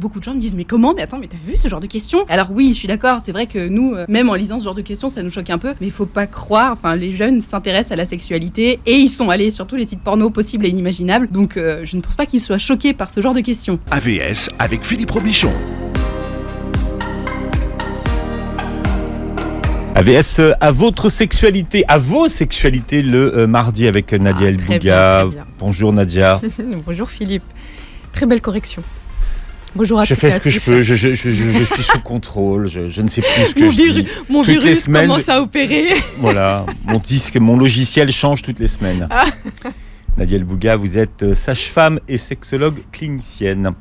beaucoup de gens me disent mais comment, mais attends, mais t'as vu ce genre de questions? Alors oui, je suis d'accord, c'est vrai que nous, même en lisant ce genre de questions, ça nous choque un peu, mais il faut pas croire, enfin les jeunes s'intéressent à la sexualité et ils sont allés sur tous les sites porno possibles et inimaginables, donc je ne pense pas qu'ils soient choqués par ce genre de questions. AVS avec Philippe Robichon. AVS à votre sexualité, à vos sexualités le mardi avec Nadia El Bouga. Bonjour Nadia. Bonjour Philippe. Très belle correction. Bonjour à tous. Je fais ce que je peux, je suis sous contrôle, je ne sais plus ce que je dis. Mon virus commence à opérer. Voilà, mon logiciel change toutes les semaines. Nadia El Bouga, vous êtes sage-femme et sexologue clinicienne.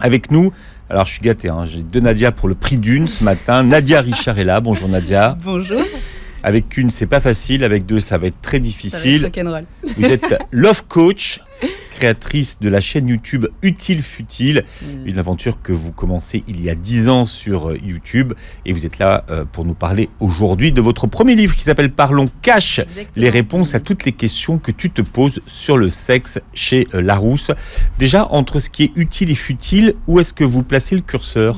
Avec nous, alors je suis gâté, j'ai 2 Nadia pour le prix d'une ce matin. Nadia Richard est là, bonjour Nadia. Bonjour. Avec une, c'est pas facile, avec 2, ça va être très difficile. Ça va être rock'n'roll. Vous êtes love coach, créatrice de la chaîne YouTube Utile Futile, une aventure que vous commencez il y a 10 ans sur YouTube, et vous êtes là pour nous parler aujourd'hui de votre premier livre qui s'appelle Parlons Cash, les réponses à toutes les questions que tu te poses sur le sexe chez Larousse. Déjà, entre ce qui est utile et futile, où est-ce que vous placez le curseur ?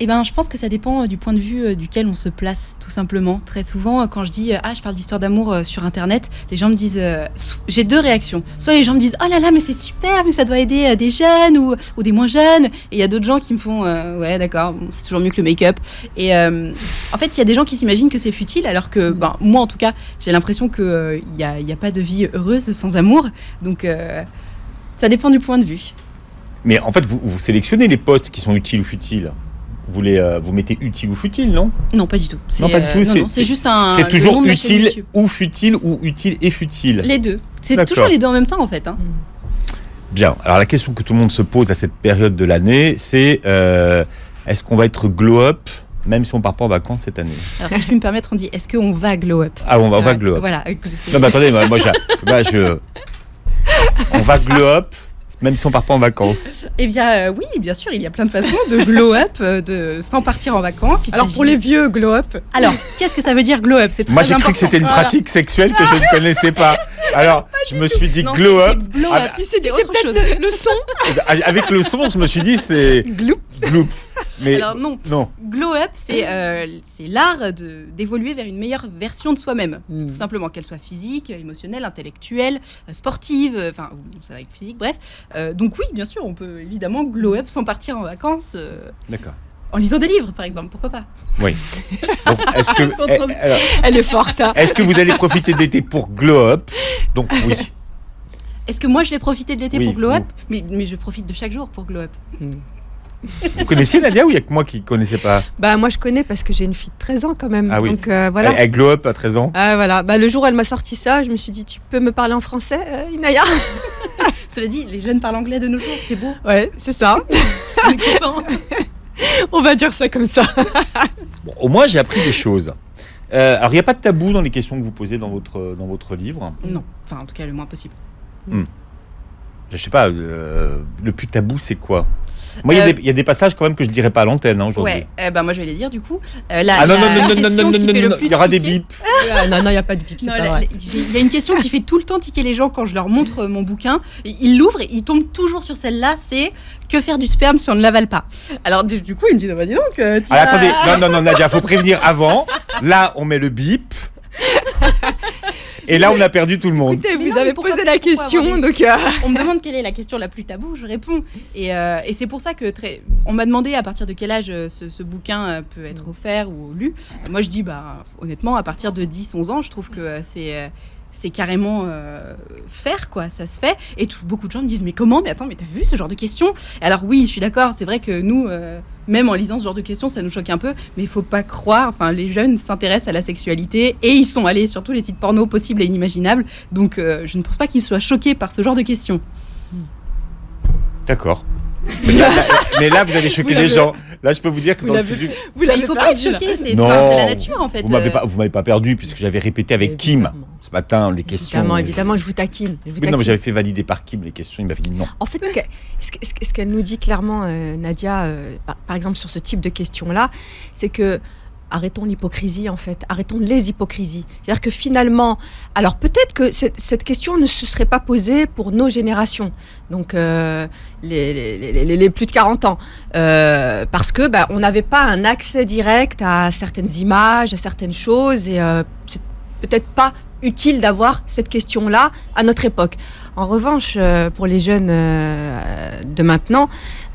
Eh ben, je pense que ça dépend du point de vue duquel on se place, tout simplement. Très souvent, quand je dis je parle d'histoire d'amour sur Internet, les gens me disent j'ai 2 réactions. Soit les gens me disent oh là là, mais c'est super, mais ça doit aider des jeunes ou des moins jeunes. Et il y a d'autres gens qui me font ouais, d'accord, c'est toujours mieux que le make-up. Et en fait, il y a des gens qui s'imaginent que c'est futile, alors que moi, en tout cas, j'ai l'impression qu'il n'y a pas de vie heureuse sans amour. Donc, ça dépend du point de vue. Mais en fait, vous sélectionnez les postes qui sont utiles ou futiles. Vous mettez utile ou futile, non ? Non, pas du tout. Non, pas du tout. Non, c'est juste un. C'est toujours utile ou futile et futile. Les deux. C'est toujours les deux en même temps, en fait. Bien. Alors, la question que tout le monde se pose à cette période de l'année, c'est est-ce qu'on va être glow-up même si on part pas en vacances cette année? Alors, si je puis me permettre, on dit est-ce qu'on va glow-up? Ah, on va glow-up. Voilà. Non, mais attendez, on va glow-up. Même si on part pas en vacances. Eh bien, oui, bien sûr, il y a plein de façons de glow up, sans partir en vacances. Alors, pour les vieux, glow up. Alors, qu'est-ce que ça veut dire glow up? C'est très Moi, j'ai important. cru que c'était une pratique sexuelle que je ne connaissais pas. Alors, je me suis dit glow up. Il s'est dit c'est peut-être le son. Avec le son, je me suis dit c'est gloop. Mais alors non. Glow up, c'est l'art d'évoluer vers une meilleure version de soi-même, tout simplement, qu'elle soit physique, émotionnelle, intellectuelle, sportive, enfin, ça va avec physique, bref. Donc oui, bien sûr, on peut évidemment glow up sans partir en vacances. D'accord. En lisant des livres, par exemple, pourquoi pas? Oui. Donc, elle est forte. Est-ce que vous allez profiter de l'été pour glow up? Donc oui. Est-ce que moi je vais profiter de l'été pour glow up? Mais je profite de chaque jour pour glow up. Vous connaissiez Nadia ou il n'y a que moi qui ne connaissais pas? Moi je connais parce que j'ai une fille de 13 ans quand même. Ah oui. Donc voilà. Elle glow up à 13 ans. Voilà. Le jour où elle m'a sorti ça, je me suis dit tu peux me parler en français, Inaya? Cela dit, les jeunes parlent anglais de nos jours, c'est beau. Ouais, c'est ça. On est contents. On va dire ça comme ça. Bon, au moins j'ai appris des choses. Alors il n'y a pas de tabou dans les questions que vous posez dans votre livre? Non, enfin en tout cas le moins possible. Je sais pas, le plus tabou c'est quoi? Moi il y a des passages quand même que je dirais pas à l'antenne aujourd'hui. Ouais, moi je vais les dire du coup. Non, il y aura des bips. Non, il n'y a pas de bips. Il y a une question qui fait tout le temps tiquer les gens quand je leur montre mon bouquin. Ils l'ouvrent et ils tombent toujours sur celle-là, c'est que faire du sperme si on ne l'avale pas? Alors du coup ils me disent dis donc. Attendez, non Nadia, faut prévenir avant. Là on met le bip. Et là, on a perdu tout le monde. Écoutez, vous avez posé la question, donc... On me demande quelle est la question la plus taboue, je réponds. Et c'est pour ça que on m'a demandé à partir de quel âge ce bouquin peut être offert ou lu. Moi, je dis, honnêtement, à partir de 10-11 ans, je trouve que c'est carrément faire, quoi, ça se fait. Et beaucoup de gens me disent, mais comment? Mais attends, mais t'as vu ce genre de questions? Alors oui, je suis d'accord, c'est vrai que nous... même en lisant ce genre de questions, ça nous choque un peu, mais il faut pas croire, enfin les jeunes s'intéressent à la sexualité et ils sont allés sur tous les sites porno possibles et inimaginables, donc je ne pense pas qu'ils soient choqués par ce genre de questions. D'accord. Mais là, vous avez choqué les gens. Là, je peux vous dire que il faut pas être choqué, c'est la nature en fait. Vous m'avez pas perdu puisque j'avais répété avec Kim ce matin les questions. Évidemment, je vous taquine. Non, mais j'avais fait valider par Kim les questions, il m'a dit non. En fait, ce qu'elle nous dit clairement, Nadia, par exemple sur ce type de questions-là, c'est que arrêtons l'hypocrisie en fait, arrêtons les hypocrisies. C'est-à-dire que finalement, alors peut-être que cette question ne se serait pas posée pour nos générations, donc les plus de 40 ans, parce que on n'avait pas un accès direct à certaines images, à certaines choses, et c'est peut-être pas utile d'avoir cette question-là à notre époque. En revanche, pour les jeunes de maintenant,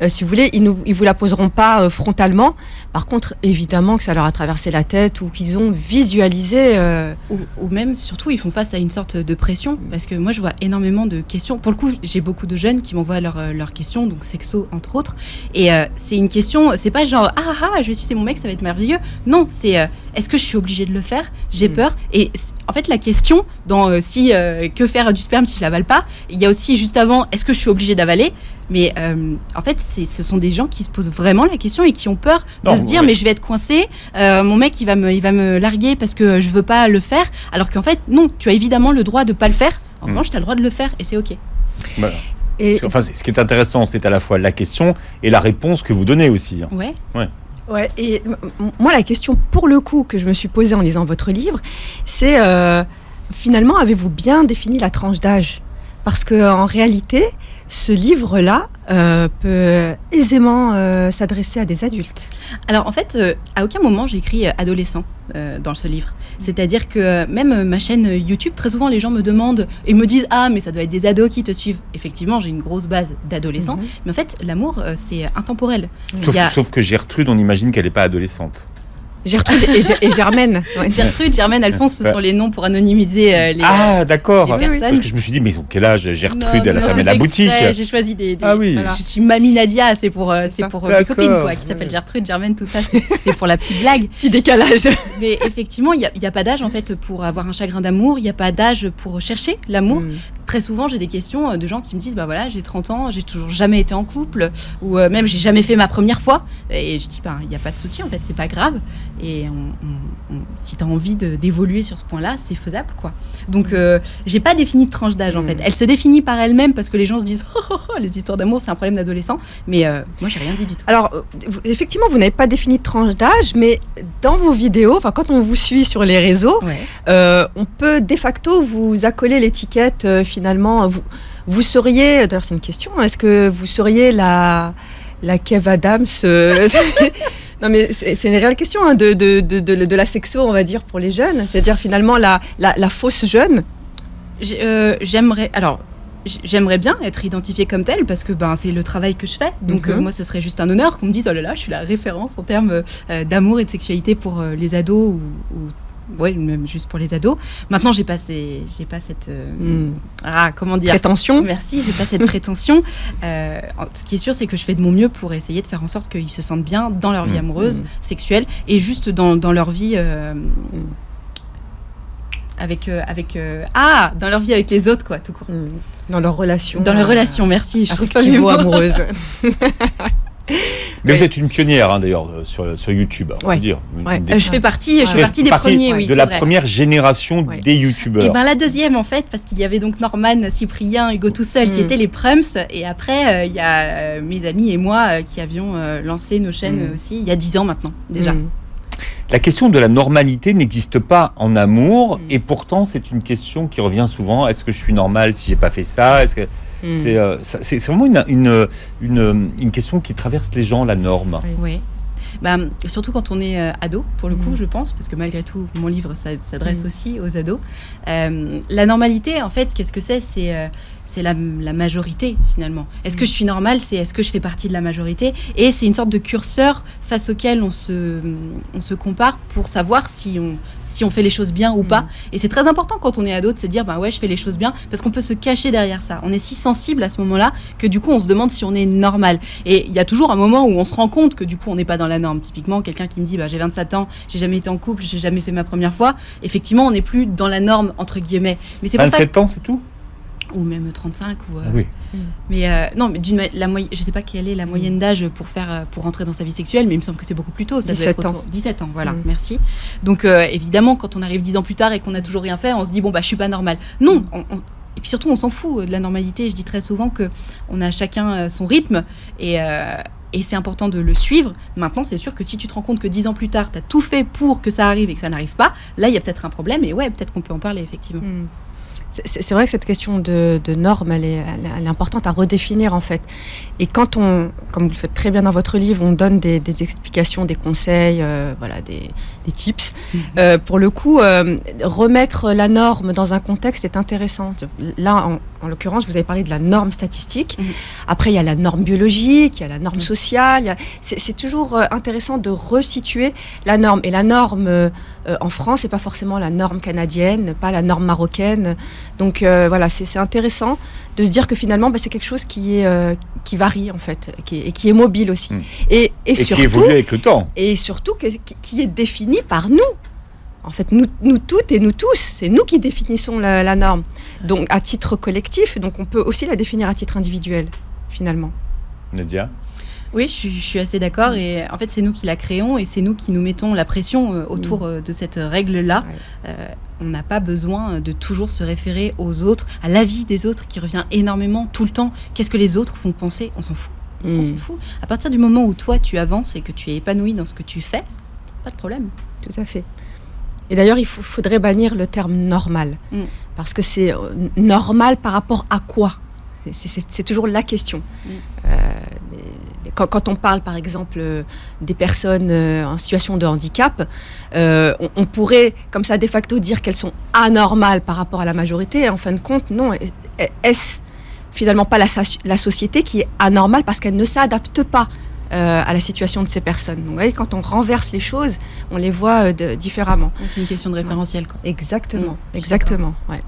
si vous voulez, ils vous la poseront pas frontalement. Par contre, évidemment que ça leur a traversé la tête ou qu'ils ont visualisé. Ou même, surtout, ils font face à une sorte de pression. Parce que moi, je vois énormément de questions. Pour le coup, j'ai beaucoup de jeunes qui m'envoient leurs questions, donc sexo, entre autres. Et c'est une question, c'est pas genre, je vais sucer mon mec, ça va être merveilleux. Non, c'est, est-ce que je suis obligée de le faire ? J'ai peur. Et en fait, la question, dans que faire du sperme si je l'avale pas, il y a aussi juste avant, est-ce que je suis obligée d'avaler ? Mais en fait, ce sont des gens qui se posent vraiment la question et qui ont peur de se dire mais je vais être coincé, mon mec il va me larguer parce que je veux pas le faire. Alors qu'en fait, non, tu as évidemment le droit de pas le faire. En revanche, tu as le droit de le faire et c'est ok. Voilà. Et ce qui est intéressant, c'est à la fois la question et la réponse que vous donnez aussi. Ouais, et moi, la question, pour le coup, que je me suis posée en lisant votre livre, c'est finalement, avez-vous bien défini la tranche d'âge ? Parce qu'en réalité, ce livre-là peut aisément s'adresser à des adultes. Alors en fait, à aucun moment j'ai écrit adolescent dans ce livre. C'est-à-dire que même ma chaîne YouTube, très souvent les gens me demandent et me disent « Ah, mais ça doit être des ados qui te suivent ». Effectivement, j'ai une grosse base d'adolescents, mais en fait, l'amour, c'est intemporel. Sauf que Gertrude, on imagine qu'elle n'est pas adolescente. Gertrude et Germaine. Ouais. Gertrude, Alphonse, ce sont les noms pour anonymiser les d'accord. les personnes. Parce que je me suis dit, mais ils ont quel âge Gertrude, elle a fermé la boutique. J'ai choisi des voilà. Je suis Mamie Nadia, c'est pour mes copines quoi, qui s'appellent Gertrude, Germaine, tout ça, c'est pour la petite blague. Petit décalage. Mais effectivement, il y a pas d'âge en fait pour avoir un chagrin d'amour, il y a pas d'âge pour chercher l'amour. Très souvent, j'ai des questions de gens qui me disent j'ai 30 ans, j'ai toujours jamais été en couple, ou même j'ai jamais fait ma première fois. Et je dis il y a pas de souci en fait, c'est pas grave. Et si tu as envie d'évoluer sur ce point-là, c'est faisable quoi. Donc j'ai pas défini de tranche d'âge en fait. Elle se définit par elle-même parce que les gens se disent les histoires d'amour c'est un problème d'adolescent. Mais moi j'ai rien dit du tout. Alors effectivement, vous n'avez pas défini de tranche d'âge, mais dans vos vidéos, quand on vous suit sur les réseaux, on peut de facto vous accoler l'étiquette. Finalement, vous seriez, d'ailleurs c'est une question, est-ce que vous seriez la Kev Adams Non mais c'est une réelle question de la sexo, on va dire, pour les jeunes, c'est-à-dire finalement la fausse jeune. J'aimerais bien être identifiée comme telle parce que c'est le travail que je fais. Donc moi ce serait juste un honneur qu'on me dise oh là là, je suis la référence en termes d'amour et de sexualité pour les ados ou même juste pour les ados. Maintenant, j'ai pas cette comment dire, prétention. Merci, j'ai pas cette prétention. Ce qui est sûr, c'est que je fais de mon mieux pour essayer de faire en sorte qu'ils se sentent bien dans leur vie amoureuse, sexuelle, et juste dans leur vie dans leur vie avec les autres, quoi, tout court. Dans leur relation. Dans leur relation, merci. Je trouve que mot amoureuse. Mais vous êtes une pionnière d'ailleurs sur YouTube, on peut dire. Je fais partie des premiers, oui. De la première génération des youtubeurs. Et la deuxième en fait, parce qu'il y avait donc Norman, Cyprien, Hugo tout seul qui étaient les Prums, et après il y a mes amis et moi qui avions lancé nos chaînes aussi il y a 10 ans maintenant déjà. La question de la normalité n'existe pas en amour, et pourtant c'est une question qui revient souvent. Est-ce que je suis normal si j'ai pas fait ça ? Est-ce que c'est vraiment une question qui traverse les gens, la norme. Oui. Surtout quand on est ado, pour le coup, je pense, parce que malgré tout, mon livre s'adresse aussi aux ados. La normalité, en fait, qu'est-ce que c'est ? C'est la majorité, finalement. Est-ce que je suis normale ? C'est est-ce que je fais partie de la majorité ? Et c'est une sorte de curseur face auquel on se compare pour savoir si on fait les choses bien ou pas. Et c'est très important quand on est ado de se dire je fais les choses bien, parce qu'on peut se cacher derrière ça. On est si sensible à ce moment-là que du coup on se demande si on est normal. Et il y a toujours un moment où on se rend compte que du coup on n'est pas dans la norme. Typiquement, quelqu'un qui me dit j'ai 27 ans, j'ai jamais été en couple, j'ai jamais fait ma première fois. Effectivement, on n'est plus dans la norme entre guillemets. Mais c'est 27 ans, c'est tout ? Ou même 35 ou oui. Mais non, mais je sais pas quelle est la moyenne d'âge pour rentrer dans sa vie sexuelle, mais il me semble que c'est beaucoup plus tôt. Ça 17 doit être 17 ans, voilà. Merci. Donc évidemment, quand on arrive 10 ans plus tard et qu'on n'a toujours rien fait, on se dit je suis pas normal. Non. Et puis surtout, on s'en fout de la normalité. Je dis très souvent que on a chacun son rythme et et c'est important de le suivre. Maintenant, c'est sûr que si tu te rends compte que 10 ans plus tard, tu as tout fait pour que ça arrive et que ça n'arrive pas, là, il y a peut-être un problème, et ouais, peut-être qu'on peut en parler, effectivement. C'est vrai que cette question de normes, elle est importante à redéfinir en fait. Et quand comme vous le faites très bien dans votre livre, on donne des explications, des conseils, voilà, des tips. Pour le coup, remettre la norme dans un contexte est intéressant. Là, en l'occurrence, vous avez parlé de la norme statistique. Après, il y a la norme biologique, il y a la norme sociale. C'est toujours intéressant de resituer la norme. Et la norme en France, c'est pas forcément la norme canadienne, pas la norme marocaine. Donc voilà, c'est intéressant de se dire que finalement, c'est quelque chose qui varie en fait, et qui est mobile aussi. Et surtout, qui évolue avec le temps. Et surtout qui est défini par nous. En fait, nous toutes et nous tous, c'est nous qui définissons la norme. Donc à titre collectif, donc on peut aussi la définir à titre individuel, finalement. Nadia ? Oui, je suis assez d'accord. Et en fait, c'est nous qui la créons et c'est nous qui nous mettons la pression autour de cette règle-là. On n'a pas besoin de toujours se référer aux autres, à l'avis des autres qui revient énormément tout le temps. Qu'est-ce que les autres font penser ? On s'en fout. On s'en fout. À partir du moment où toi, tu avances et que tu es épanoui dans ce que tu fais, pas de problème. Tout à fait. Et d'ailleurs, il faudrait bannir le terme normal. Parce que c'est normal par rapport à quoi ? C'est toujours la question. Quand on parle, par exemple, des personnes en situation de handicap, on pourrait, comme ça, de facto, dire qu'elles sont anormales par rapport à la majorité. Et en fin de compte, non. Est-ce finalement pas la société qui est anormale parce qu'elle ne s'adapte pas à la situation de ces personnes. Donc, vous voyez, quand on renverse les choses, on les voit différemment. C'est une question de référentiel, quoi. Exactement. Exactement. Ouais.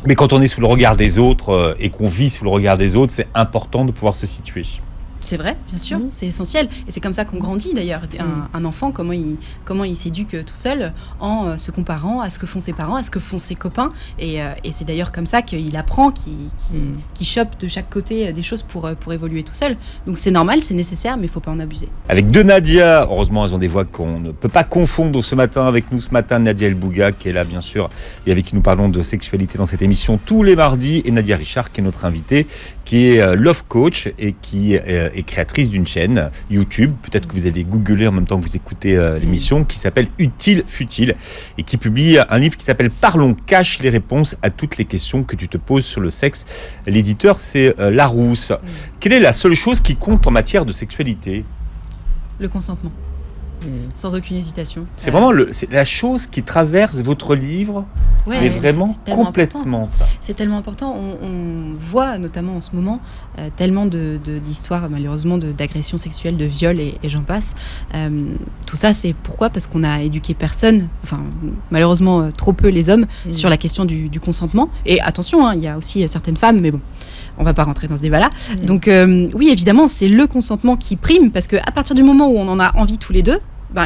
Mais quand on est sous le regard des autres et qu'on vit sous le regard des autres, c'est important de pouvoir se situer. C'est vrai, bien sûr, c'est essentiel. Et c'est comme ça qu'on grandit d'ailleurs. Un enfant, comment il s'éduque tout seul en se comparant à ce que font ses parents, à ce que font ses copains. Et c'est d'ailleurs comme ça qu'il apprend, qu'il chope de chaque côté des choses pour évoluer tout seul. Donc c'est normal, c'est nécessaire, mais il ne faut pas en abuser. Avec deux Nadia, heureusement elles ont des voix qu'on ne peut pas confondre ce matin avec nous ce matin. Nadia El Bouga qui est là bien sûr et avec qui nous parlons de sexualité dans cette émission tous les mardis. Et Nadia Richard qui est notre invitée, qui est Love Coach et qui est créatrice d'une chaîne YouTube, peut-être que vous allez googler en même temps que vous écoutez l'émission, qui s'appelle Utile Futile et qui publie un livre qui s'appelle Parlons Cash, les réponses à toutes les questions que tu te poses sur le sexe. L'éditeur, c'est Larousse. Quelle est la seule chose qui compte en matière de sexualité ? Le consentement. Sans aucune hésitation. C'est vraiment c'est la chose qui traverse votre livre, mais vraiment c'est complètement important. Ça. C'est tellement important. On voit notamment en ce moment tellement d'histoires malheureusement d'agressions sexuelles, de viols et j'en passe. Tout ça, c'est pourquoi ? Parce qu'on a éduqué personne, enfin malheureusement trop peu les hommes, sur la question du consentement. Et attention, il y a aussi certaines femmes, mais bon. On ne va pas rentrer dans ce débat-là. Donc oui, évidemment, c'est le consentement qui prime, parce qu'à partir du moment où on en a envie tous les deux,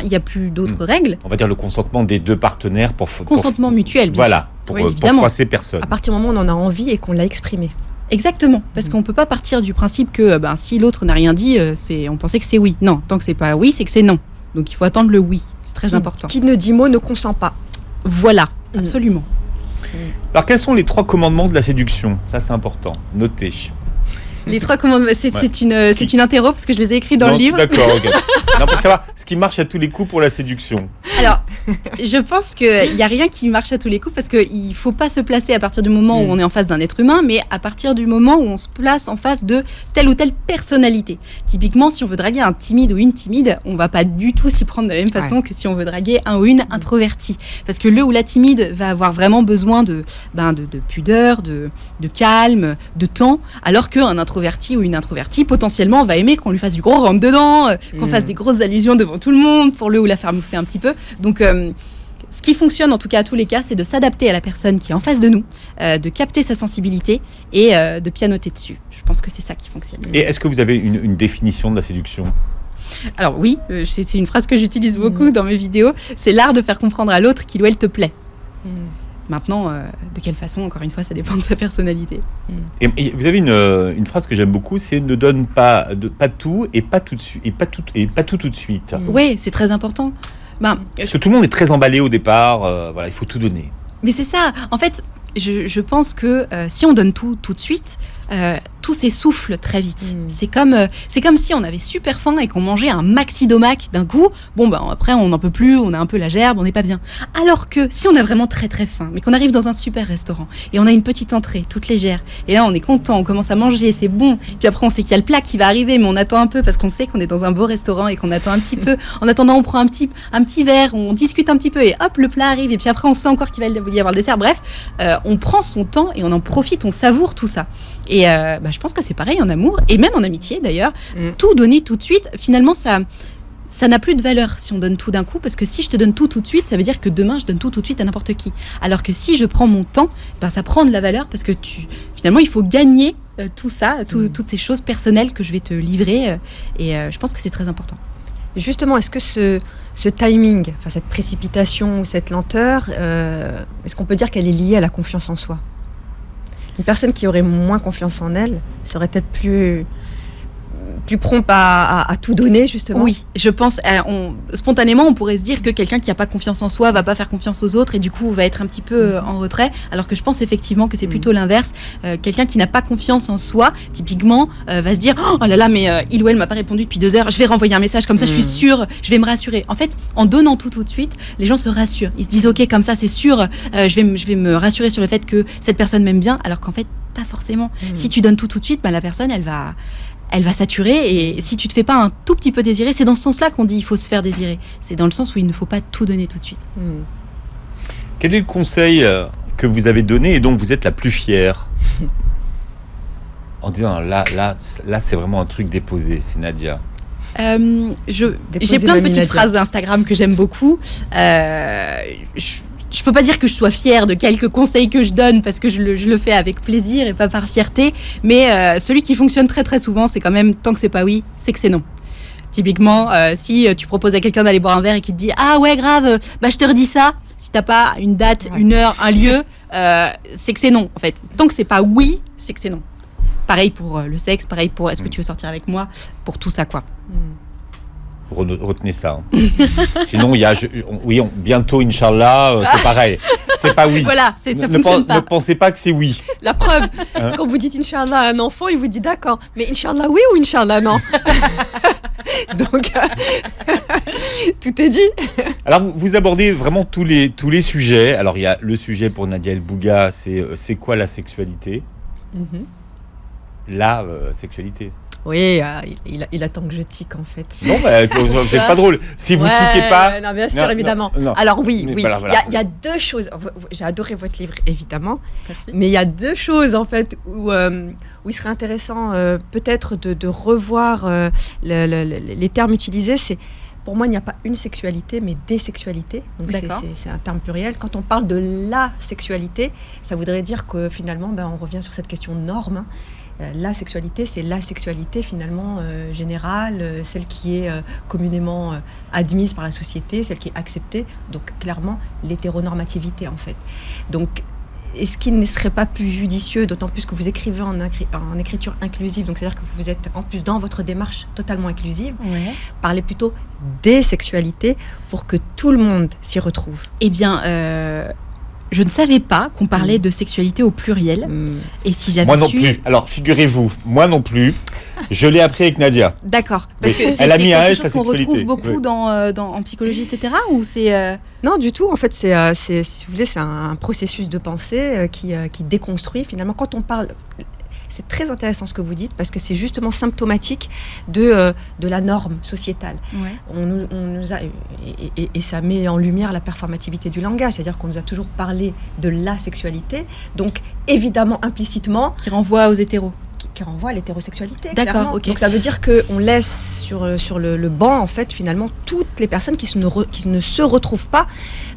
il n'y a plus d'autres règles. On va dire le consentement des deux partenaires consentement mutuel, bien sûr. Pour froisser personne. À partir du moment où on en a envie et qu'on l'a exprimé. Exactement, parce qu'on ne peut pas partir du principe que si l'autre n'a rien dit, on pensait que c'est oui. Non, tant que c'est pas oui, c'est que c'est non. Donc il faut attendre le oui, c'est très important. Qui ne dit mot ne consent pas. Voilà, absolument. Alors quels sont les 3 commandements de la séduction ? Ça c'est important, notez. Les 3 commandements, c'est une interro parce que je les ai écrits dans le livre. D'accord, ok. Non, pour savoir ce qui marche à tous les coups pour la séduction. Alors, je pense qu'il n'y a rien qui marche à tous les coups parce qu'il ne faut pas se placer à partir du moment où on est en face d'un être humain, mais à partir du moment où on se place en face de telle ou telle personnalité. Typiquement, si on veut draguer un timide ou une timide, on ne va pas du tout s'y prendre de la même façon que si on veut draguer un ou une introvertie. Parce que le ou la timide va avoir vraiment besoin de pudeur, de calme, de temps, alors qu'un introverti ou une introvertie potentiellement va aimer qu'on lui fasse du gros rentre-dedans, qu'on fasse des grosses allusions devant tout le monde pour le ou la faire mousser un petit peu. Donc ce qui fonctionne en tout cas à tous les cas, c'est de s'adapter à la personne qui est en face de nous, de capter sa sensibilité et de pianoter dessus. Je pense que c'est ça qui fonctionne. Et est-ce que vous avez une définition de la séduction ? Alors oui, c'est une phrase que j'utilise beaucoup dans mes vidéos, c'est l'art de faire comprendre à l'autre qu'il ou elle te plaît. Maintenant, de quelle façon, encore une fois, ça dépend de sa personnalité. Et vous avez une phrase que j'aime beaucoup, c'est ne donne pas tout et pas tout de suite et pas tout de suite. Oui, c'est très important. Parce que tout le monde est très emballé au départ. Voilà, il faut tout donner. Mais c'est ça. En fait, je pense que si on donne tout de suite, tout s'essouffle très vite. C'est comme si on avait super faim et qu'on mangeait un maxi d'omac d'un coup. Bon, après, on n'en peut plus, on a un peu la gerbe, on n'est pas bien. Alors que si on a vraiment très très faim, mais qu'on arrive dans un super restaurant et on a une petite entrée toute légère, et là on est content, on commence à manger, c'est bon. Puis après, on sait qu'il y a le plat qui va arriver, mais on attend un peu parce qu'on sait qu'on est dans un beau restaurant et qu'on attend un petit peu. En attendant, on prend un petit verre, on discute un petit peu et hop, le plat arrive. Et puis après, on sait encore qu'il va y avoir le dessert. Bref, on prend son temps et on en profite, on savoure tout ça. Et je pense que c'est pareil en amour et même en amitié d'ailleurs. Tout donner tout de suite, finalement, ça n'a plus de valeur si on donne tout d'un coup, parce que si je te donne tout de suite, ça veut dire que demain je donne tout de suite à n'importe qui. Alors que si je prends mon temps, ça prend de la valeur, parce que finalement il faut gagner tout ça, toutes ces choses personnelles que je vais te livrer, et je pense que c'est très important. Justement, est-ce que ce timing, cette précipitation ou cette lenteur, est-ce qu'on peut dire qu'elle est liée à la confiance en soi ? Une personne qui aurait moins confiance en elle serait-elle plus prompt à tout donner, justement ? Oui, je pense, spontanément, on pourrait se dire que quelqu'un qui n'a pas confiance en soi va pas faire confiance aux autres et du coup va être un petit peu en retrait, alors que je pense effectivement que c'est plutôt l'inverse. Quelqu'un qui n'a pas confiance en soi, typiquement, va se dire « Oh là là, mais il ou elle m'a pas répondu depuis 2 heures, je vais renvoyer un message, comme ça je suis sûre, je vais me rassurer. » En fait, en donnant tout de suite, les gens se rassurent. Ils se disent « Ok, comme ça c'est sûr, je vais me rassurer sur le fait que cette personne m'aime bien », alors qu'en fait, pas forcément. Si tu donnes tout de suite, la personne, elle va saturer, et si tu te fais pas un tout petit peu désirer, c'est dans ce sens-là qu'on dit il faut se faire désirer. C'est dans le sens où il ne faut pas tout donner tout de suite. Quel est le conseil que vous avez donné et dont vous êtes la plus fière ? En disant là c'est vraiment un truc déposé, c'est Nadia. J'ai plein de petites phrases d'Instagram que j'aime beaucoup. Je peux pas dire que je sois fière de quelques conseils que je donne, parce que je le fais avec plaisir et pas par fierté, mais celui qui fonctionne très très souvent, c'est quand même, tant que c'est pas oui, c'est que c'est non. Typiquement, si tu proposes à quelqu'un d'aller boire un verre et qu'il te dit « Ah ouais, grave, je te redis ça », si t'as pas une date, une heure, un lieu, c'est que c'est non, en fait. Tant que c'est pas oui, c'est que c'est non. Pareil pour le sexe, pareil pour est-ce que tu veux sortir avec moi, pour tout ça, quoi. Retenez ça. Sinon, bientôt, Inch'Allah, c'est pareil. C'est pas oui. Voilà, ça fonctionne pas. Ne pensez pas que c'est oui. La preuve, quand vous dites Inch'Allah à un enfant, il vous dit d'accord. Mais Inch'Allah oui ou Inch'Allah non ? Donc, tout est dit. Alors, vous abordez vraiment tous les sujets. Alors, il y a le sujet pour Nadia El Bouga, c'est quoi la sexualité ? La sexualité. Oui, il attend que je tique, en fait. Non, c'est pas drôle. Si vous tiquez pas... Non, bien sûr, évidemment. Non. Alors oui. Voilà. Il y a 2 choses. J'ai adoré votre livre, évidemment. Merci. Mais il y a 2 choses, en fait, où il serait intéressant peut-être de revoir les termes utilisés. Pour moi, il n'y a pas une sexualité, mais des sexualités. Donc c'est un terme pluriel. Quand on parle de la sexualité, ça voudrait dire que finalement, on revient sur cette question de norme. La sexualité, c'est la sexualité finalement générale, celle qui est communément admise par la société, celle qui est acceptée. Donc clairement, l'hétéronormativité en fait. Donc, est-ce qu'il ne serait pas plus judicieux, d'autant plus que vous écrivez en écriture inclusive, donc c'est-à-dire que vous êtes en plus dans votre démarche totalement inclusive, parler plutôt des sexualités pour que tout le monde s'y retrouve? Eh bien, je ne savais pas qu'on parlait de sexualité au pluriel. Et si j'avais moi non plus. Alors, figurez-vous, moi non plus. Je l'ai appris avec Nadia. D'accord. Parce que elle a mis un S quelque à chose qu'on retrouve beaucoup oui. en psychologie, etc. Ou c'est Non, du tout. En fait, c'est si vous voulez, c'est un processus de pensée qui déconstruit finalement. Quand on parle, c'est très intéressant ce que vous dites parce que c'est justement symptomatique de la norme sociétale. Ouais. On nous a et ça met en lumière la performativité du langage, c'est-à-dire qu'on nous a toujours parlé de la sexualité, donc évidemment implicitement qui renvoie aux hétéros. Qui renvoie à l'hétérosexualité. D'accord, clairement. ok. Donc ça veut dire qu'on laisse sur le banc, en fait, finalement, toutes les personnes qui ne se retrouvent pas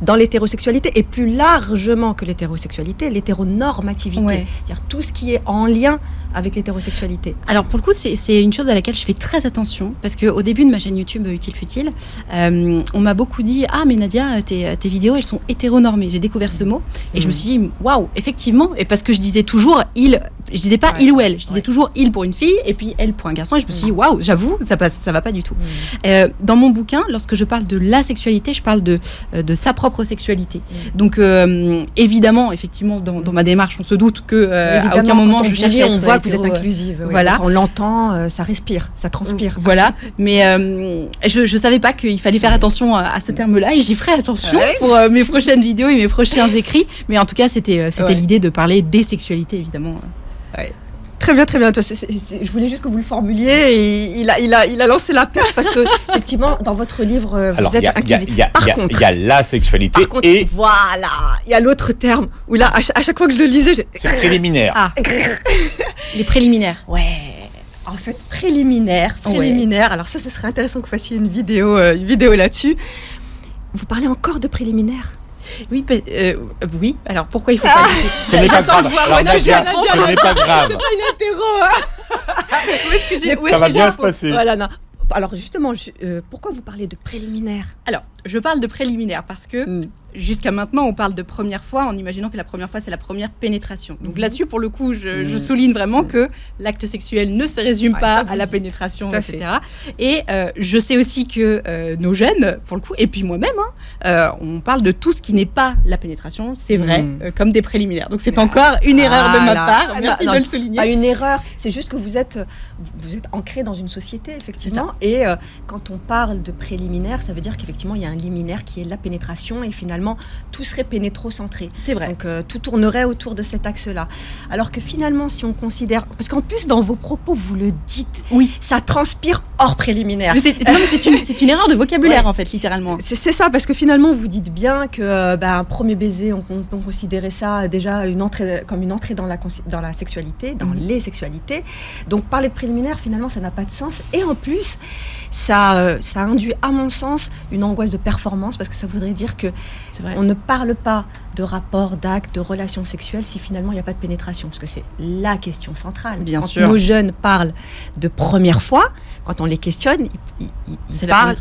dans l'hétérosexualité, et plus largement que l'hétérosexualité, l'hétéronormativité. Ouais. C'est-à-dire tout ce qui est en lien avec l'hétérosexualité. Alors pour le coup, c'est une chose à laquelle je fais très attention, parce qu'au début de ma chaîne YouTube Utile Futile, on m'a beaucoup dit « Ah mais Nadia, tes vidéos, elles sont hétéronormées ». J'ai découvert ce mot, et je me suis dit « Waouh, effectivement », et parce que je disais toujours « il », je disais pas « il ou elle », je disais toujours toujours il pour une fille et puis elle pour un garçon. Et je me suis dit, waouh, j'avoue, ça va pas du tout. Dans mon bouquin, lorsque je parle de la sexualité, je parle de sa propre sexualité. Donc, évidemment, effectivement, dans ma démarche, on se doute qu'à aucun moment je cherche à être on voit que vous êtes inclusive. Voilà. Enfin, on l'entend, ça respire, ça transpire. Voilà. Mais je savais pas qu'il fallait faire attention à ce terme-là et j'y ferai attention pour mes prochaines vidéos et mes prochains écrits. Mais en tout cas, c'était l'idée de parler des sexualités, évidemment. Ouais. Très bien, très bien. Je voulais juste que vous le formuliez et il a lancé la perche parce que effectivement, dans votre livre, vous êtes inclusif. Il y a la sexualité et voilà, il y a l'autre terme où là, à chaque fois que je le lisais, c'est préliminaire. Ah, les préliminaires. Ouais. En fait, préliminaire. Ouais. Alors ça, ce serait intéressant que vous fassiez une vidéo là-dessus. Vous parlez encore de préliminaire? Oui, oui. Alors pourquoi il faut pas Ce n'est pas grave. Alors, Nadia, ce n'est pas grave. C'est pas une interro. Ça va bien se passer. Voilà, non. Alors justement, pourquoi vous parlez de préliminaire? Alors, je parle de préliminaire parce que jusqu'à maintenant, on parle de première fois en imaginant que la première fois, c'est la première pénétration. Donc là-dessus, pour le coup, je souligne vraiment que l'acte sexuel ne se résume pas à la pénétration, etc. Et je sais aussi que nos jeunes, pour le coup, et puis moi-même, on parle de tout ce qui n'est pas la pénétration, c'est vrai, comme des préliminaires. Donc c'est encore une erreur de ma part. Merci de le souligner. Pas une erreur, c'est juste que vous êtes ancré dans une société, effectivement. Et quand on parle de préliminaire, ça veut dire qu'effectivement, il y a un liminaire qui est la pénétration et finalement, tout serait pénétrocentré. C'est vrai. Donc, tout tournerait autour de cet axe-là. Alors que finalement, si on considère... Parce qu'en plus, dans vos propos, vous le dites. Oui. Ça transpire hors préliminaire. C'est une erreur de vocabulaire, en fait, littéralement. C'est ça, parce que finalement, vous dites bien que un premier baiser, on considérait ça déjà comme une entrée dans la sexualité, dans les sexualités. Donc, parler de préliminaire, finalement, ça n'a pas de sens. Et en plus, ça induit, à mon sens, une angoisse de performance, parce que ça voudrait dire que on ne parle pas de rapport, d'acte, de relations sexuelles si finalement il n'y a pas de pénétration, parce que c'est la question centrale. Bien quand sûr. Nos jeunes parlent de première fois, quand on les questionne, ils parlent,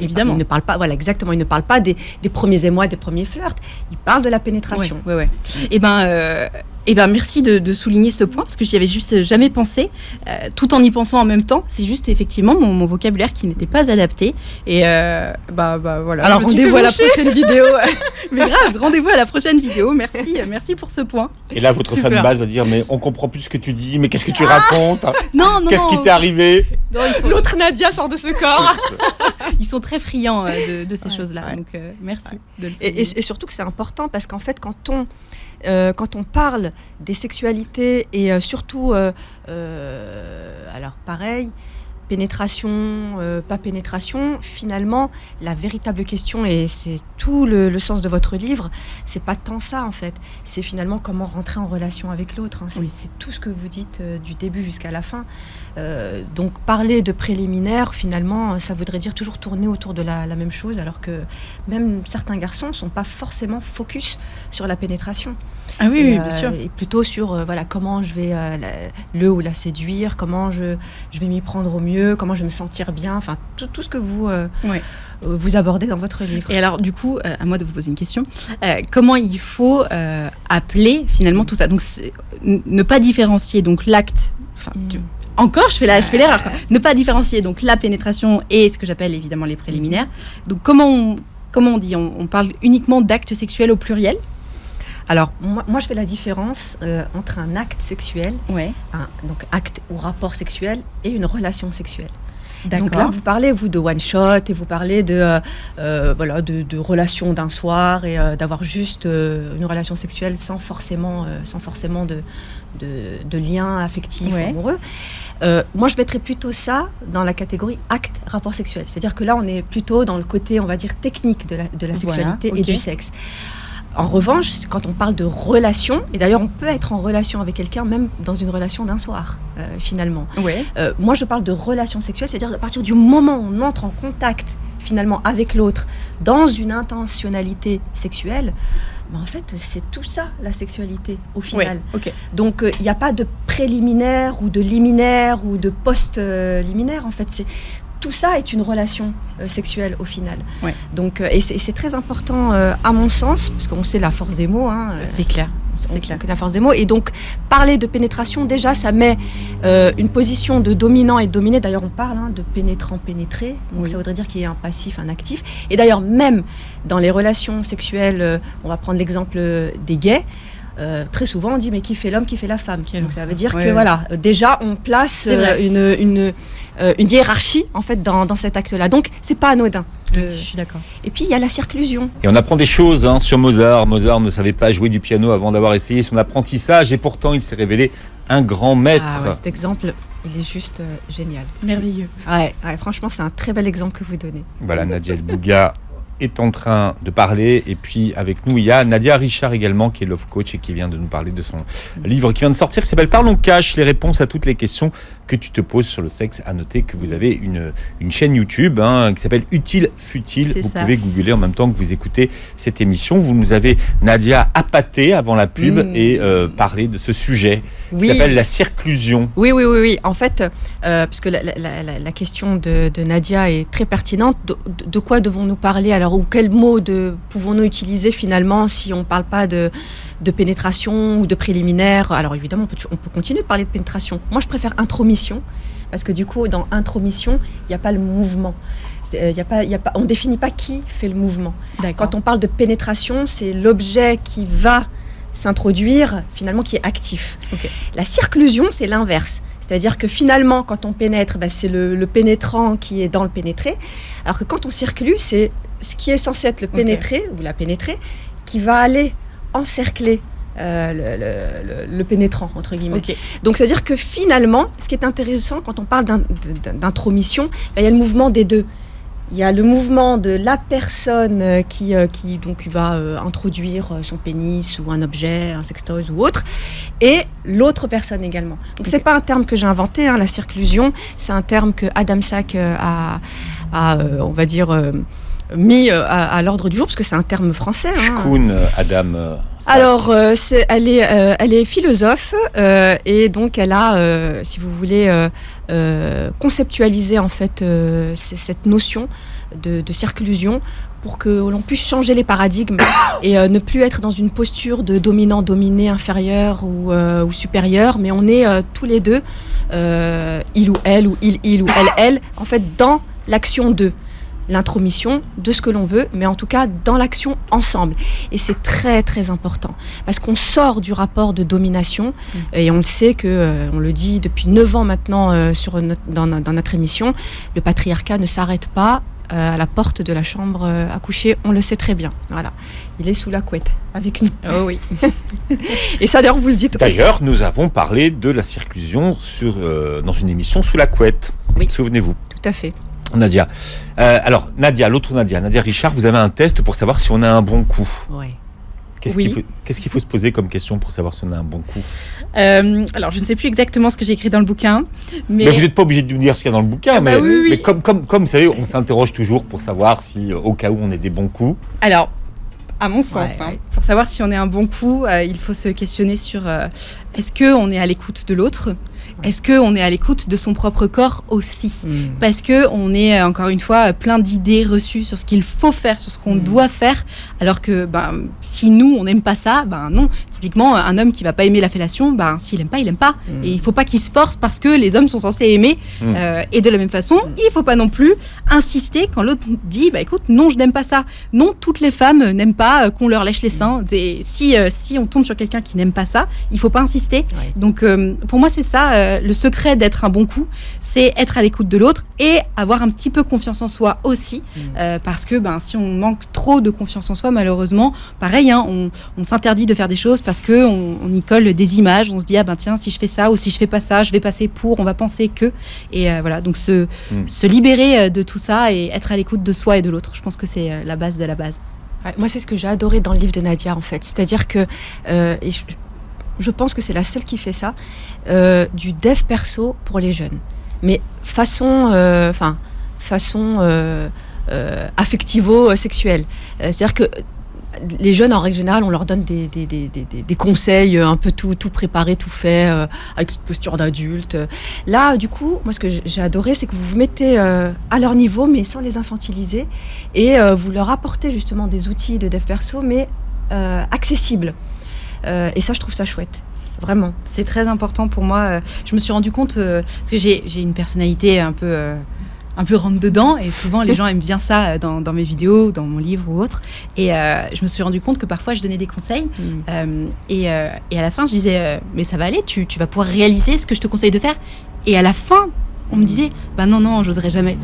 évidemment. Ils ne parlent pas, voilà, exactement, ils ne parlent pas des premiers émois, des premiers flirts, ils parlent de la pénétration. Ouais. Et ben merci de souligner ce point parce que j'y avais juste jamais pensé, tout en y pensant en même temps. C'est juste effectivement mon vocabulaire qui n'était pas adapté. Et voilà. Alors rendez-vous à la prochaine vidéo. Mais grave, rendez-vous à la prochaine vidéo. Merci pour ce point. Et là, votre fanbase va dire mais on comprend plus ce que tu dis, mais qu'est-ce que tu racontes? Non. Qu'est-ce qui t'est arrivé? L'autre Nadia sort de ce corps. Ils sont très friands de ces choses-là. Donc merci de le souligner. Et surtout que c'est important parce qu'en fait quand on parle des sexualités et surtout, alors pareil, pénétration, pas pénétration, finalement, la véritable question, et c'est tout le sens de votre livre, c'est pas tant ça en fait, c'est finalement comment rentrer en relation avec l'autre. C'est tout ce que vous dites du début jusqu'à la fin. Donc parler de préliminaire, finalement, ça voudrait dire toujours tourner autour de la même chose, alors que même certains garçons ne sont pas forcément focus sur la pénétration. Ah oui, bien sûr. Et plutôt sur comment je vais le ou la séduire, comment je vais m'y prendre au mieux, comment je vais me sentir bien, enfin tout ce que vous abordez dans votre livre. Et alors du coup, à moi de vous poser une question, comment il faut appeler finalement tout ça? Donc ne pas différencier donc l'acte, encore, je fais l'erreur. Ne pas différencier donc la pénétration et ce que j'appelle évidemment les préliminaires. Donc comment on dit? On parle uniquement d'acte sexuel au pluriel? Alors, moi, je fais la différence entre un acte sexuel, donc acte ou rapport sexuel, et une relation sexuelle. D'accord. Donc là, vous parlez, vous, de one-shot, et vous parlez de relations d'un soir, et d'avoir juste une relation sexuelle sans forcément de lien affectif ou amoureux. Moi, je mettrais plutôt ça dans la catégorie acte, rapport sexuel. C'est-à-dire que là, on est plutôt dans le côté, on va dire, technique de la sexualité et du sexe. En revanche, quand on parle de relation, et d'ailleurs on peut être en relation avec quelqu'un même dans une relation d'un soir, finalement. Moi je parle de relation sexuelle, c'est-à-dire à partir du moment où on entre en contact finalement avec l'autre dans une intentionnalité sexuelle, en fait c'est tout ça la sexualité au final. Donc il n'y a pas de préliminaire ou de liminaire ou de post-liminaire, en fait tout ça est une relation sexuelle au final. Donc, et c'est très important à mon sens, parce qu'on sait la force des mots. C'est clair. C'est clair. connaît la force des mots. Et donc, parler de pénétration, déjà, ça met une position de dominant et de dominé. D'ailleurs, on parle de pénétrant, pénétré. Donc, Oui. ça voudrait dire qu'il y a un passif, un actif. Et d'ailleurs, même dans les relations sexuelles, on va prendre l'exemple des gays. Très souvent, on dit mais qui fait l'homme, qui fait la femme. Donc, ça veut dire que voilà, déjà, on place une hiérarchie en fait dans cet acte-là. Donc, c'est pas anodin. Je suis d'accord. Et puis, il y a la circlusion. Et on apprend des choses sur Mozart. Mozart ne savait pas jouer du piano avant d'avoir essayé son apprentissage et pourtant il s'est révélé un grand maître. Ah ouais, cet exemple, il est juste génial. Merveilleux. Ouais, franchement, c'est un très bel exemple que vous donnez. Voilà, Nadia El Bouga est en train de parler. Et puis avec nous, il y a Nadia Richard également, qui est love coach et qui vient de nous parler de son livre qui vient de sortir, qui s'appelle Parlons Cash, les réponses à toutes les questions que tu te poses sur le sexe. À noter que vous avez une chaîne YouTube qui s'appelle Utile Futile. C'est vous ça. pouvez googler en même temps que vous écoutez cette émission. Vous nous avez, Nadia, appâté avant la pub et parlé de ce sujet qui s'appelle la circlusion. Oui. En fait, puisque la question de Nadia est très pertinente, de quoi devons-nous parler alors, ou quels mots pouvons-nous utiliser finalement si on ne parle pas de pénétration ou de préliminaire? Alors évidemment, on peut continuer de parler de pénétration. Moi, je préfère intromission, parce que du coup, dans intromission, il n'y a pas le mouvement. On ne définit pas qui fait le mouvement. D'accord. Quand on parle de pénétration, c'est l'objet qui va s'introduire, finalement, qui est actif. Ok. La circlusion, c'est l'inverse. C'est-à-dire que finalement, quand on pénètre, c'est le pénétrant qui est dans le pénétré, alors que quand on circule, c'est ce qui est censé être le pénétré ou la pénétrée qui va aller encercler le pénétrant, entre guillemets. Ok. Donc, c'est-à-dire que finalement, ce qui est intéressant quand on parle d'intromission, il y a le mouvement des deux. Il y a le mouvement de la personne qui donc va introduire son pénis ou un objet, un sextoy ou autre, et l'autre personne également. Donc c'est pas un terme que j'ai inventé, la circlusion, c'est un terme que Adam Sack a on va dire mis à l'ordre du jour, parce que c'est un terme français. Shkoun, Adam. Alors, elle est philosophe et donc elle a, si vous voulez, conceptualisé en fait cette notion de circlusion pour que l'on puisse changer les paradigmes et ne plus être dans une posture de dominant-dominé, inférieur ou supérieur, mais on est tous les deux, il ou elle, ou il ou elle, en fait, dans l'action de l'intromission de ce que l'on veut, mais en tout cas dans l'action ensemble. Et c'est très très important, parce qu'on sort du rapport de domination, et on le sait que, on le dit depuis 9 ans maintenant dans notre émission, le patriarcat ne s'arrête pas à la porte de la chambre à coucher, on le sait très bien. Voilà, il est sous la couette avec nous. Oh oui. Et ça d'ailleurs vous le dites. D'ailleurs, nous avons parlé de la circlusion dans une émission Sous la couette. Oui. Souvenez-vous. Tout à fait. Nadia. Alors, Nadia, l'autre Nadia Richard, vous avez un test pour savoir si on a un bon coup. Ouais. Qu'est-ce qu'il faut se poser comme question pour savoir si on a un bon coup? Alors, je ne sais plus exactement ce que j'ai écrit dans le bouquin, mais vous n'êtes pas obligé de nous dire ce qu'il y a dans le bouquin, mais oui. comme vous savez, on s'interroge toujours pour savoir si, au cas où, on ait des bons coups. Alors, à mon sens, Ouais. pour savoir si on est un bon coup, il faut se questionner sur est-ce qu'on est à l'écoute de l'autre ? Est-ce qu'on est à l'écoute de son propre corps aussi ? Parce qu'on est, encore une fois, plein d'idées reçues sur ce qu'il faut faire, sur ce qu'on doit faire, alors que si nous, on n'aime pas ça, non. Typiquement, un homme qui ne va pas aimer la fellation, s'il n'aime pas, il n'aime pas. Et il ne faut pas qu'il se force parce que les hommes sont censés aimer. Et de la même façon, il ne faut pas non plus insister quand l'autre dit écoute, non, je n'aime pas ça. Non, toutes les femmes n'aiment pas qu'on leur lèche les seins. Et si on tombe sur quelqu'un qui n'aime pas ça, il ne faut pas insister. Ouais. Donc, pour moi, c'est ça. Le secret d'être un bon coup, c'est être à l'écoute de l'autre et avoir un petit peu confiance en soi aussi. Parce que si on manque trop de confiance en soi, malheureusement, pareil, on s'interdit de faire des choses parce qu'on y colle des images. On se dit, tiens, si je fais ça ou si je fais pas ça, je vais passer pour, on va penser que. Et voilà, donc se libérer de tout ça et être à l'écoute de soi et de l'autre. Je pense que c'est la base de la base. Ouais, moi, c'est ce que j'ai adoré dans le livre de Nadia, en fait. C'est-à-dire que, et je pense que c'est la seule qui fait ça, du dev perso pour les jeunes. Mais façon affectivo-sexuelle. C'est-à-dire que les jeunes, en règle générale, on leur donne des conseils un peu tout préparé, tout fait, avec cette posture d'adulte. Là, du coup, moi, ce que j'ai adoré, c'est que vous vous mettez à leur niveau, mais sans les infantiliser, et vous leur apportez justement des outils de dev perso, mais accessibles. Et ça, je trouve ça chouette. Vraiment. C'est très important pour moi. Je me suis rendu compte, parce que j'ai une personnalité un peu rentre dedans, et souvent les gens aiment bien ça dans mes vidéos, dans mon livre ou autre. Et je me suis rendu compte que parfois je donnais des conseils, et à la fin je disais mais ça va aller, tu vas pouvoir réaliser ce que je te conseille de faire. Et à la fin, on me disait non, j'oserais jamais.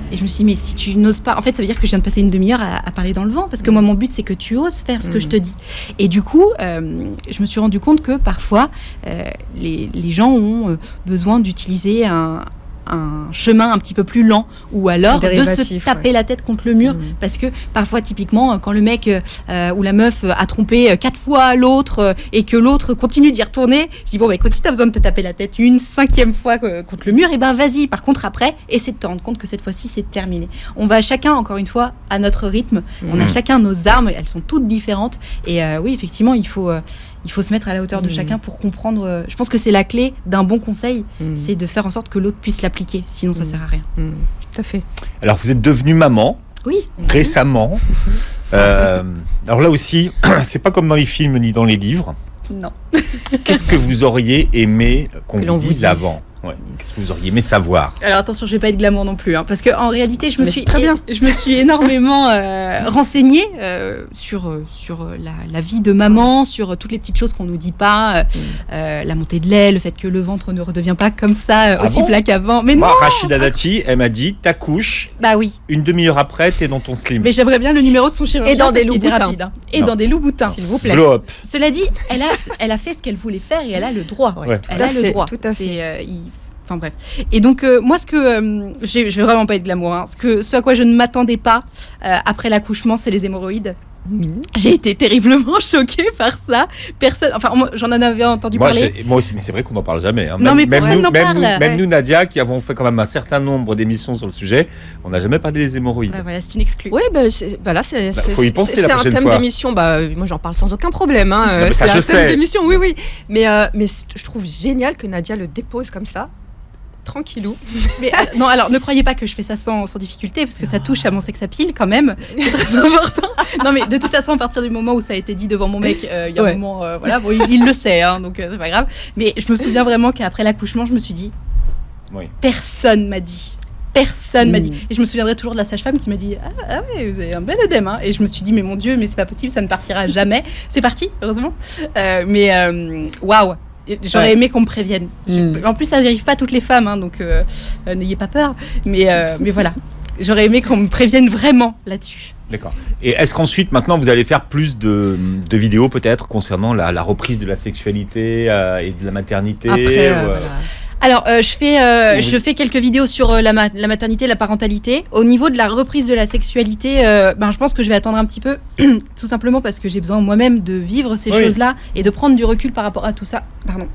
Et je me suis dit, mais si tu n'oses pas, en fait, ça veut dire que je viens de passer une demi-heure à parler dans le vent, parce que moi, mon but, c'est que tu oses faire ce que je te dis. Et du coup, je me suis rendu compte que parfois, les gens ont besoin d'utiliser un chemin un petit peu plus lent, ou alors de se taper la tête contre le mur, parce que parfois typiquement quand le mec ou la meuf a trompé 4 fois l'autre et que l'autre continue d'y retourner, je dis bon écoute, si t'as besoin de te taper la tête une 5e fois contre le mur, et vas-y. Par contre après, essaie de te rendre compte que cette fois-ci c'est terminé. On va chacun, encore une fois, à notre rythme, on a chacun nos armes, elles sont toutes différentes, et oui effectivement il faut se mettre à la hauteur de chacun pour comprendre. Je pense que c'est la clé d'un bon conseil, c'est de faire en sorte que l'autre puisse l'appliquer, sinon ça sert à rien. Tout à fait. Alors vous êtes devenue maman récemment. Alors là aussi, c'est pas comme dans les films ni dans les livres. Non. Qu'est-ce que vous auriez aimé qu'on vous dise avant ? Qu'est-ce que vous auriez aimé savoir ? Alors attention, je vais pas être glamour non plus, parce que en réalité, je me suis énormément renseignée sur la vie de maman, sur toutes les petites choses qu'on nous dit pas, la montée de lait, le fait que le ventre ne redevient pas comme ça aussi plat qu'avant. Mais moi, non. Rachida Dati, elle m'a dit t'accouches. Bah oui. Une demi-heure après, t'es dans ton slim. Mais j'aimerais bien le numéro de son chirurgien. Et dans des loups boutins. Et dans des loups boutins, s'il vous plaît. Blow up. Cela dit, elle a fait ce qu'elle voulait faire et elle a le droit. Elle a le droit. Tout à fait. Enfin bref. Et donc moi je vais vraiment pas être glamour, ce à quoi je ne m'attendais pas après l'accouchement, c'est les hémorroïdes. J'ai été terriblement choquée par ça. Moi, j'en avais entendu parler. Moi aussi, mais c'est vrai qu'on n'en parle jamais. Non, mais personne n'en parle. Même nous, Nadia, qui avons fait quand même un certain nombre d'émissions sur le sujet, on n'a jamais parlé des hémorroïdes. Voilà, c'est une exclue. Oui, là, c'est faut y penser la prochaine un thème fois. d'émission. Moi, j'en parle sans aucun problème. C'est un thème d'émission, oui. Mais je trouve génial que Nadia le dépose comme ça. Tranquillou. Mais non, alors ne croyez pas que je fais ça sans difficulté, parce que ça touche à mon sex appeal quand même. C'est très important. Non, mais de toute façon, à partir du moment où ça a été dit devant mon mec, il y a un moment, il le sait, donc c'est pas grave. Mais je me souviens vraiment qu'après l'accouchement, je me suis dit, personne m'a dit. Personne m'a dit. Et je me souviendrai toujours de la sage-femme qui m'a dit ah ouais, vous avez un bel œdème. Et je me suis dit, mais mon Dieu, mais c'est pas possible, ça ne partira jamais. C'est parti, heureusement. Waouh. J'aurais aimé qu'on me prévienne. En plus, ça n'arrive pas à toutes les femmes, donc n'ayez pas peur. Mais voilà, j'aurais aimé qu'on me prévienne vraiment là-dessus. D'accord. Et est-ce qu'ensuite, maintenant, vous allez faire plus de vidéos peut-être concernant la reprise de la sexualité et de la maternité après, Alors, je fais quelques vidéos sur la maternité, la parentalité. Au niveau de la reprise de la sexualité, je pense que je vais attendre un petit peu, tout simplement parce que j'ai besoin moi-même de vivre ces choses-là et de prendre du recul par rapport à tout ça. Pardon.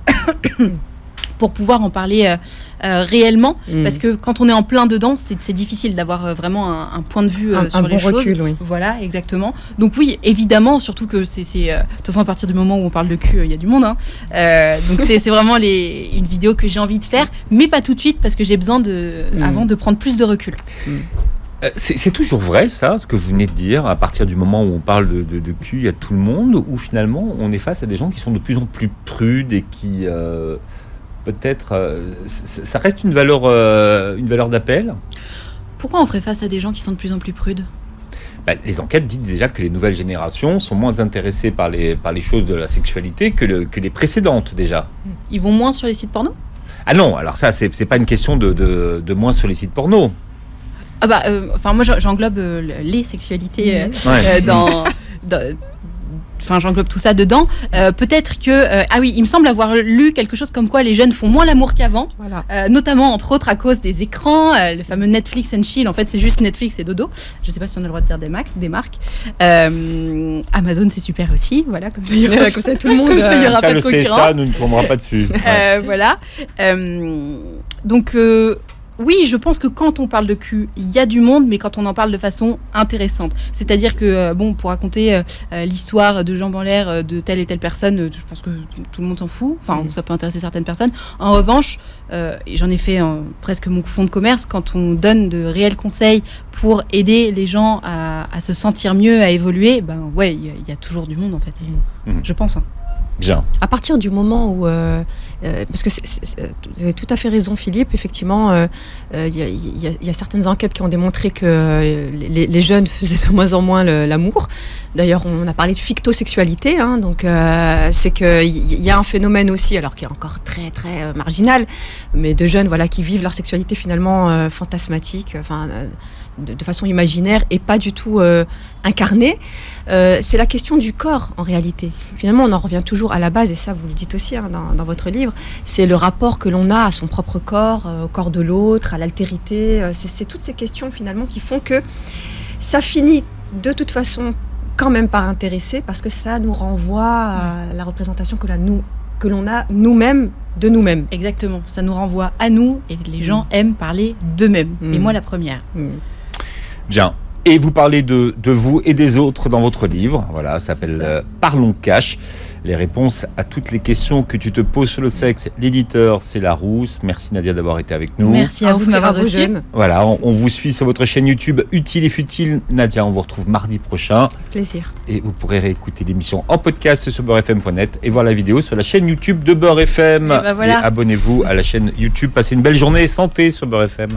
Pour pouvoir en parler réellement, parce que quand on est en plein dedans, c'est difficile d'avoir vraiment un point de vue sur les choses. Recul, oui. Voilà, exactement. Donc oui, évidemment, surtout que c'est de toute façon à partir du moment où on parle de cul, il y a du monde. Donc c'est vraiment une vidéo que j'ai envie de faire, mais pas tout de suite parce que j'ai besoin avant de prendre plus de recul. C'est toujours vrai ça, ce que vous venez de dire, à partir du moment où on parle de cul, il y a tout le monde, ou finalement on est face à des gens qui sont de plus en plus prudes et qui peut-être ça reste une valeur d'appel. Pourquoi on ferait face à des gens qui sont de plus en plus prudes ? Les enquêtes disent déjà que les nouvelles générations sont moins intéressées par les choses de la sexualité que les précédentes déjà. Ils vont moins sur les sites porno ? Ah non, alors ça c'est pas une question de moins sur les sites porno. Moi j'englobe les sexualités j'englobe tout ça dedans. Peut-être que il me semble avoir lu quelque chose comme quoi les jeunes font moins l'amour qu'avant, notamment entre autres à cause des écrans, le fameux Netflix and chill. En fait, c'est juste Netflix et dodo. Je sais pas si on a le droit de dire des marques. Amazon, c'est super aussi. Voilà, comme ça, comme ça tout le monde. Comme ça, il y aura pas de concurrence. Ça, nous ne tombera pas dessus. Voilà. Donc. Oui, je pense que quand on parle de cul, il y a du monde, mais quand on en parle de façon intéressante. C'est-à-dire que, pour raconter l'histoire de jambes en l'air de telle et telle personne, je pense que tout le monde s'en fout. Enfin, ça peut intéresser certaines personnes. En revanche, et j'en ai fait presque mon fonds de commerce, quand on donne de réels conseils pour aider les gens à se sentir mieux, à évoluer, il y a toujours du monde, en fait. Je pense. Bien. À partir du moment où, parce que vous avez tout à fait raison, Philippe. Effectivement, il y a certaines enquêtes qui ont démontré que les jeunes faisaient de moins en moins l'amour. D'ailleurs, on a parlé de fictosexualité, hein, donc c'est qu'il y a un phénomène aussi, alors qui est encore très très marginal, mais de jeunes qui vivent leur sexualité finalement fantasmatique, de façon imaginaire et pas du tout incarnée. C'est la question du corps en réalité. Finalement, on en revient toujours à la base, et ça vous le dites aussi dans votre livre, c'est le rapport que l'on a à son propre corps, au corps de l'autre, à l'altérité. C'est toutes ces questions finalement qui font que ça finit de toute façon quand même par intéresser, parce que ça nous renvoie à la représentation que l'on a nous-mêmes de nous-mêmes. Exactement, ça nous renvoie à nous, et les gens aiment parler d'eux-mêmes, et moi la première. Bien. Et vous parlez de vous et des autres dans votre livre. Voilà, ça s'appelle Parlons Cash. Les réponses à toutes les questions que tu te poses sur le sexe. L'éditeur, c'est Larousse. Merci Nadia d'avoir été avec nous. Merci à vous de m'avoir reçu. Voilà, on vous suit sur votre chaîne YouTube Utile et Futile. Nadia, on vous retrouve mardi prochain. Avec plaisir. Et vous pourrez réécouter l'émission en podcast sur beurrefm.net et voir la vidéo sur la chaîne YouTube de Beurre FM. Et voilà. Et abonnez-vous à la chaîne YouTube. Passez une belle journée et santé sur Beurre FM.